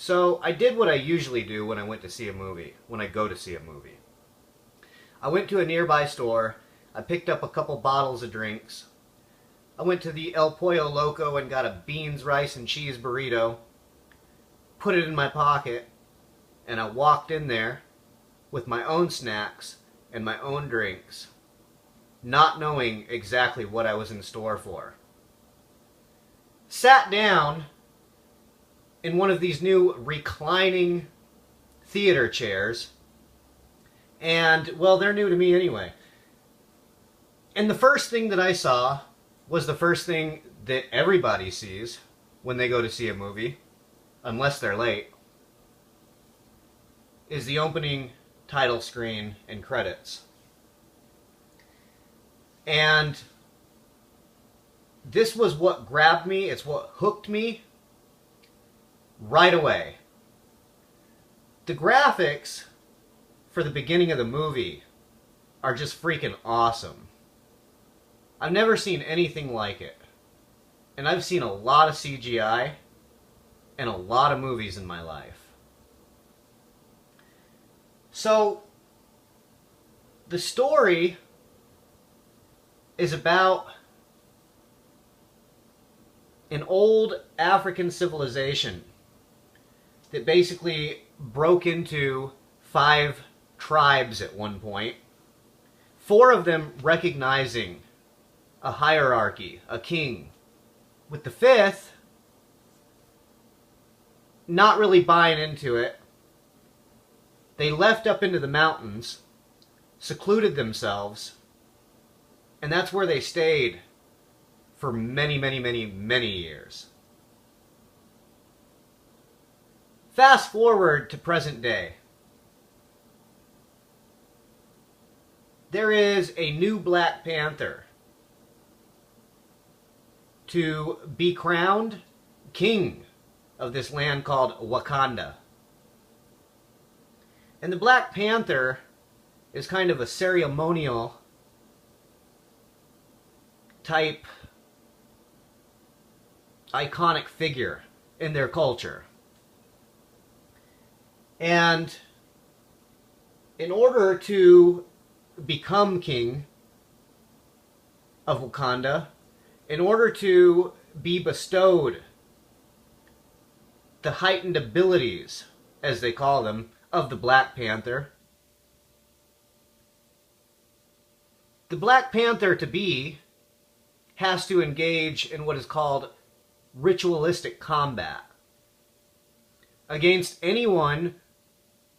So I did what I usually do when I went to see a movie, when I go to see a movie. I went to a nearby store, I picked up a couple bottles of drinks, I went to the El Pollo Loco and got a beans, rice, and cheese burrito, put it in my pocket, and I walked in there with my own snacks and my own drinks, not knowing exactly what I was in store for. Sat down in one of these new reclining theater chairs, and, well, they're new to me anyway. And the first thing that I saw was the first thing that everybody sees when they go to see a movie, unless they're late, is the opening title screen and credits. And this was what grabbed me, it's what hooked me right away. The graphics for the beginning of the movie are just freaking awesome. I've never seen anything like it. And I've seen a lot of CGI and a lot of movies in my life. So, the story is about an old African civilization that basically broke into 5 tribes at one point. 4 of them recognizing a hierarchy, a king, with the 5th not really buying into it. They left up into the mountains, secluded themselves, and that's where they stayed for many, many, many, many years. Fast forward to present day. There is a new Black Panther to be crowned king of this land called Wakanda. And the Black Panther is kind of a ceremonial type iconic figure in their culture. And in order to become king of Wakanda, in order to be bestowed the heightened abilities, as they call them, of the Black Panther, the Black Panther to be has to engage in what is called ritualistic combat against anyone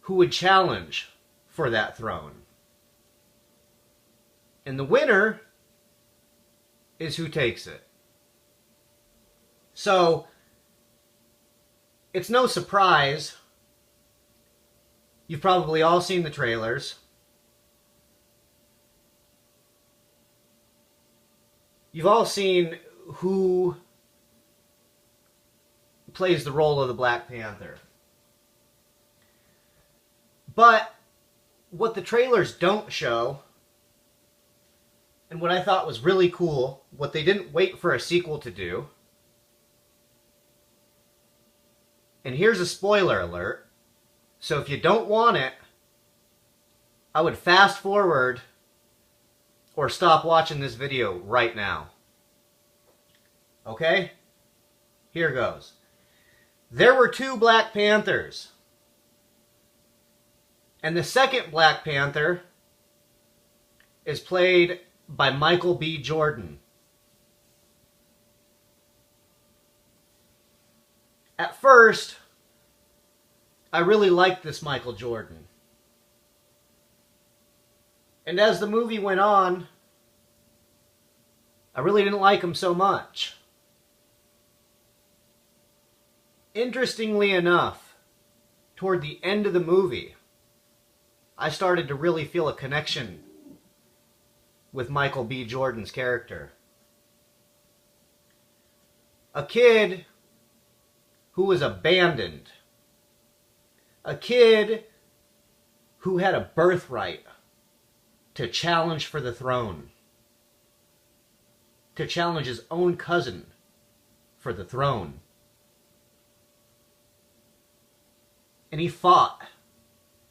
who would challenge for that throne. And the winner is who takes it. So, it's no surprise. You've probably all seen the trailers. You've all seen who plays the role of the Black Panther. But what the trailers don't show, and what I thought was really cool, what they didn't wait for a sequel to do, and here's a spoiler alert, so if you don't want it, I would fast forward or stop watching this video right now. Okay? Here goes. There were 2 Black Panthers. And the second Black Panther is played by Michael B. Jordan. At first, I really liked this Michael Jordan. And as the movie went on, I really didn't like him so much. Interestingly enough, toward the end of the movie, I started to really feel a connection with Michael B. Jordan's character. A kid who was abandoned. A kid who had a birthright to challenge for the throne. To challenge his own cousin for the throne. And he fought,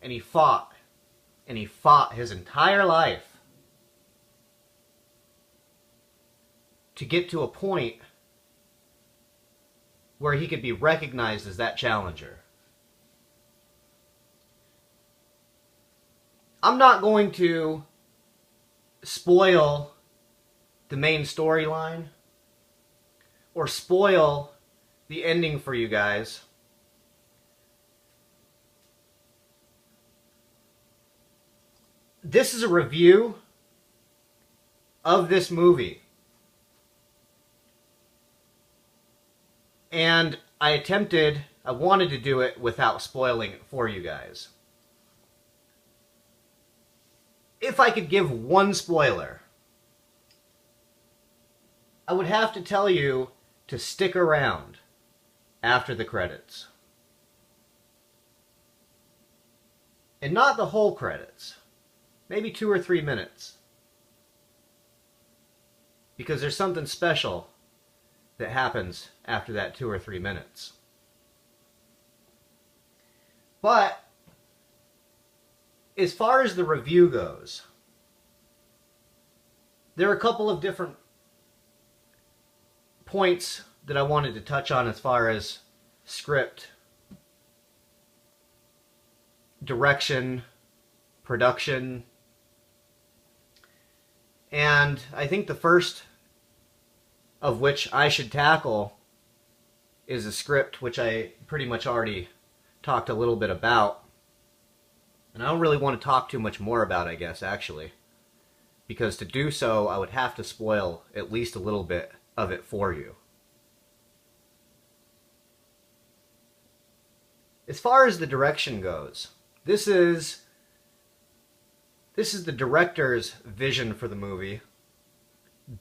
and he fought, and he fought his entire life to get to a point where he could be recognized as that challenger. I'm not going to spoil the main storyline or spoil the ending for you guys. This is a review of this movie. And I wanted to do it without spoiling it for you guys. If I could give one spoiler, I would have to tell you to stick around after the credits. And not the whole credits. Maybe 2 or 3 minutes. Because there's something special that happens after that 2 or 3 minutes. But as far as the review goes, there are a couple of different points that I wanted to touch on as far as script, direction, production, and I think the first of which I should tackle is a script, which I pretty much already talked a little bit about. And I don't really want to talk too much more about it, I guess, actually. Because to do so, I would have to spoil at least a little bit of it for you. As far as the direction goes, this is the director's vision for the movie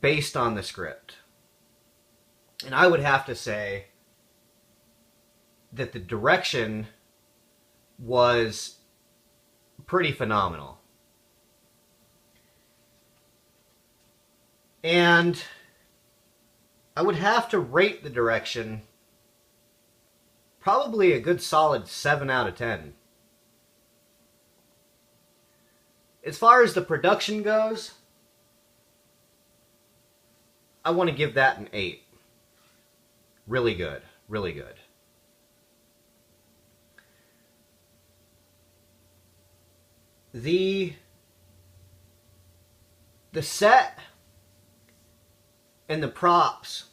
based on the script. And I would have to say that the direction was pretty phenomenal. And I would have to rate the direction probably a good solid 7 out of 10. As far as the production goes, I want to give that an 8. Really good. Really good. The set and the props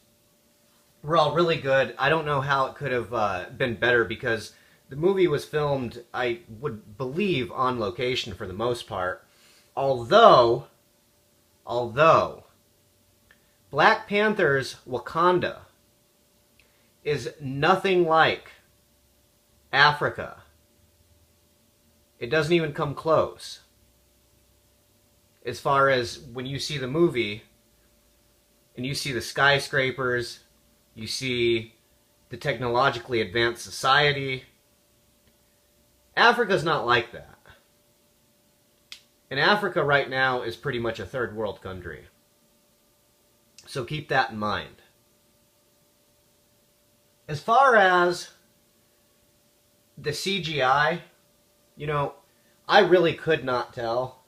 were all really good. I don't know how it could have been better because the movie was filmed, I would believe, on location for the most part. Although Black Panther's Wakanda is nothing like Africa. It doesn't even come close. As far as when you see the movie, and you see the skyscrapers, you see the technologically advanced society, Africa's not like that. And Africa right now is pretty much a third world country. So keep that in mind. As far as the CGI, you know, I really could not tell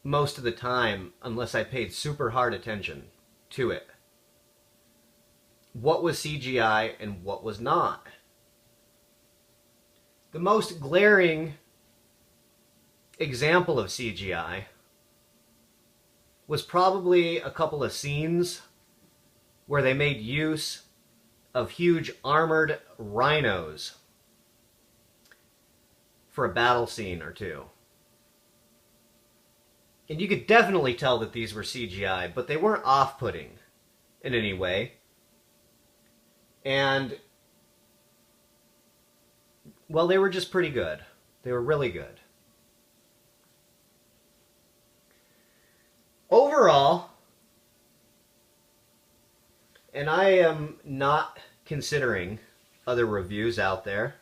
most of the time unless I paid super hard attention to it. What was CGI and what was not. The most glaring example of CGI was probably a couple of scenes where they made use of huge armored rhinos for a battle scene or two. And you could definitely tell that these were CGI, but they weren't off-putting in any way. And, well, they were just pretty good. They were really good. Overall, and I am not considering other reviews out there,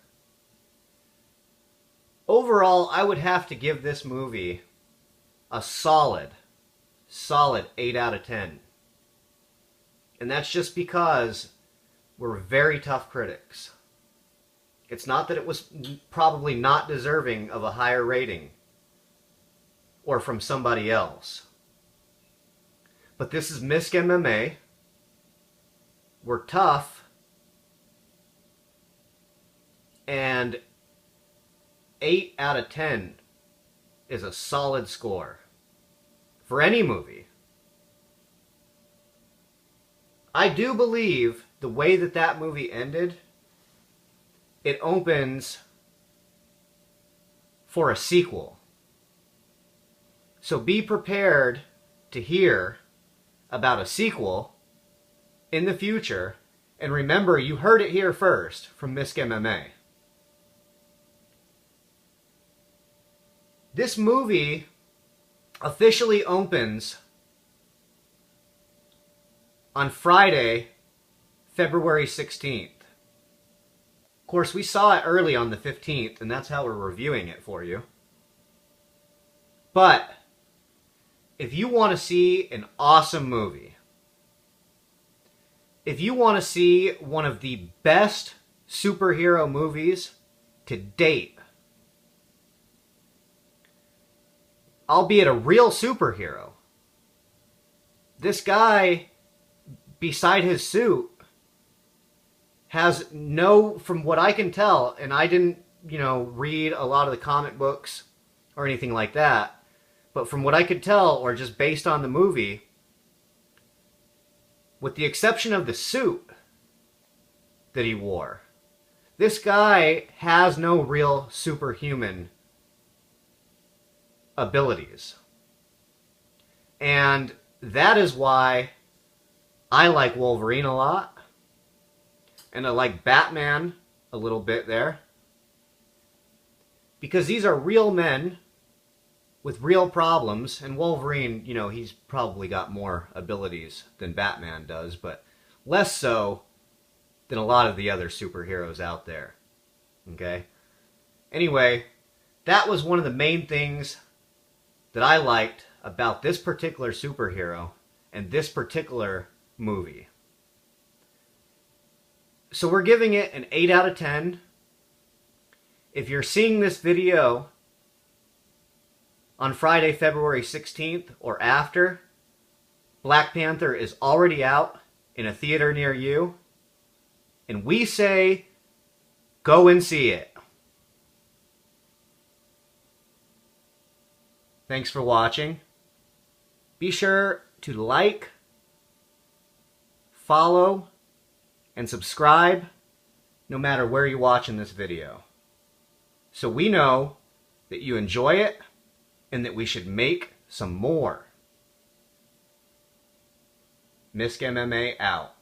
overall, I would have to give this movie a solid 8 out of 10. And that's just because we're very tough critics. It's not that it was probably not deserving of a higher rating or from somebody else. But this is Misc MMA. We're tough. And 8 out of 10 is a solid score for any movie. I do believe the way that that movie ended, it opens for a sequel. So be prepared to hear about a sequel in the future. And remember, you heard it here first from Misc MMA. This movie officially opens on Friday, February 16th. Of course, we saw it early on the 15th, and that's how we're reviewing it for you. But if you want to see an awesome movie, if you want to see one of the best superhero movies to date, albeit a real superhero, this guy, beside his suit, has no, from what I can tell, and I didn't, read a lot of the comic books or anything like that, but from what I could tell, or just based on the movie, with the exception of the suit that he wore, this guy has no real superhuman abilities. And that is why I like Wolverine a lot. And I like Batman a little bit there. Because these are real men with real problems. And Wolverine, he's probably got more abilities than Batman does, but less so than a lot of the other superheroes out there. Okay? Anyway, that was one of the main things that I liked about this particular superhero and this particular movie. So we're giving it an 8 out of 10. If you're seeing this video on Friday, February 16th or after, Black Panther is already out in a theater near you. And we say, go and see it. Thanks for watching. Be sure to like, follow, and subscribe no matter where you're watching this video, so we know that you enjoy it and that we should make some more. Misc MMA out.